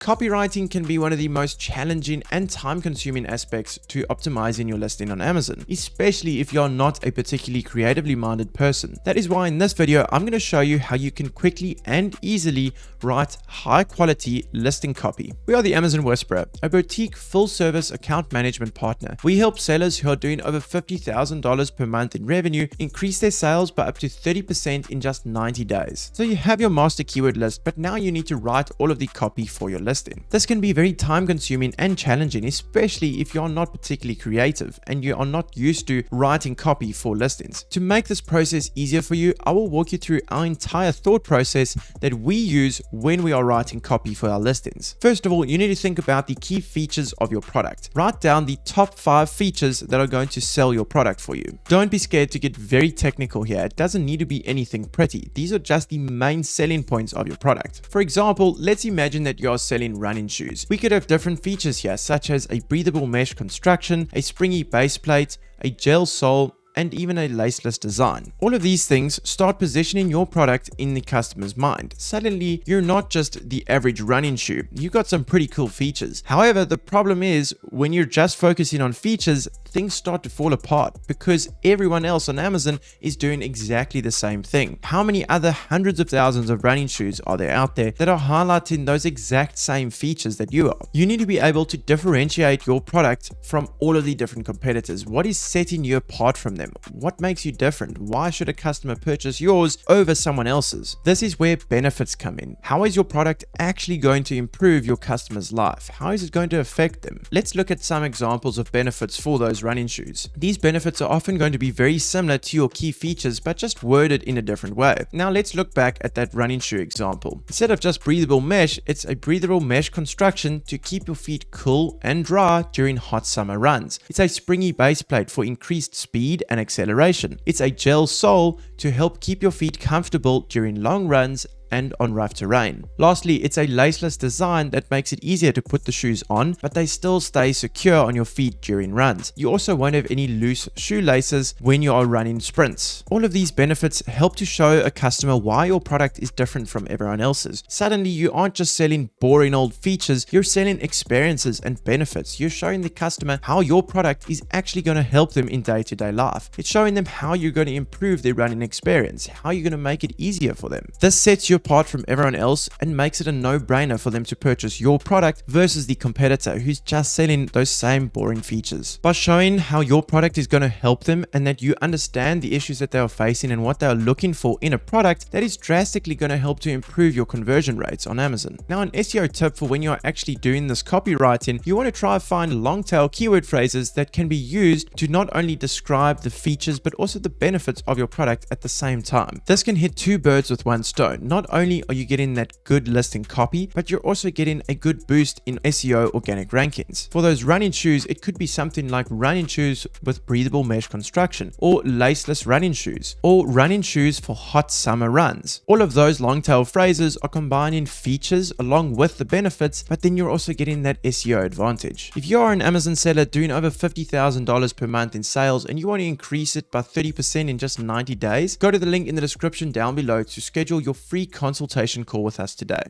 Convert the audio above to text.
Copywriting can be one of the most challenging and time-consuming aspects to optimizing your listing on Amazon, especially if you're not a particularly creatively minded person. That is why in this video, I'm going to show you how you can quickly and easily write high-quality listing copy. We are the Amazon Whisperer, a boutique full-service account management partner. We help sellers who are doing over $50,000 per month in revenue increase their sales by up to 30% in just 90 days. So you have your master keyword list, but now you need to write all of the copy for your listing. This can be very time consuming and challenging, especially if you're not particularly creative and you are not used to writing copy for listings. To make this process easier for you, I will walk you through our entire thought process that we use when we are writing copy for our listings. First of all, you need to think about the key features of your product. Write down the top 5 features that are going to sell your product for you. Don't be scared to get very technical here. It doesn't need to be anything pretty. These are just the main selling points of your product. For example, let's imagine that you are selling running shoes. We could have different features here, such as a breathable mesh construction, a springy base plate, a gel sole, and even a laceless design. All of these things start positioning your product in the customer's mind. Suddenly, you're not just the average running shoe. You got some pretty cool features. However, the problem is when you're just focusing on features, things start to fall apart because everyone else on Amazon is doing exactly the same thing. How many other hundreds of thousands of running shoes are there out there that are highlighting those exact same features that you are? You need to be able to differentiate your product from all of the different competitors. What is setting you apart from them? What makes you different? Why should a customer purchase yours over someone else's? This is where benefits come in. How is your product actually going to improve your customer's life? How is it going to affect them? Let's look at some examples of benefits for those running shoes. These benefits are often going to be very similar to your key features, but just worded in a different way. Now let's look back at that running shoe example. Instead of just breathable mesh, it's a breathable mesh construction to keep your feet cool and dry during hot summer runs. It's a springy base plate for increased speed and acceleration. It's a gel sole to help keep your feet comfortable during long runs and on rough terrain. Lastly, it's a laceless design that makes it easier to put the shoes on, but they still stay secure on your feet during runs. You also won't have any loose shoelaces when you are running sprints. All of these benefits help to show a customer why your product is different from everyone else's. Suddenly, you aren't just selling boring old features, you're selling experiences and benefits. You're showing the customer how your product is actually going to help them in day-to-day life. It's showing them how you're going to improve their running experience, how you're going to make it easier for them. This sets you apart from everyone else and makes it a no-brainer for them to purchase your product versus the competitor who's just selling those same boring features. By showing how your product is going to help them and that you understand the issues that they are facing and what they are looking for in a product, that is drastically going to help to improve your conversion rates on Amazon. Now, an SEO tip for when you are actually doing this copywriting, you want to try and find long-tail keyword phrases that can be used to not only describe the features but also the benefits of your product at the same time. This can hit 2 birds with 1 stone. Not only are you getting that good listing copy, but you're also getting a good boost in SEO organic rankings. For those running shoes, it could be something like running shoes with breathable mesh construction, or laceless running shoes, or running shoes for hot summer runs. All of those long tail phrases are combining features along with the benefits, but then you're also getting that SEO advantage. If you are an Amazon seller doing over $50,000 per month in sales and you want to increase it by 30% in just 90 days, go to the link in the description down below to schedule your free consultation call with us today.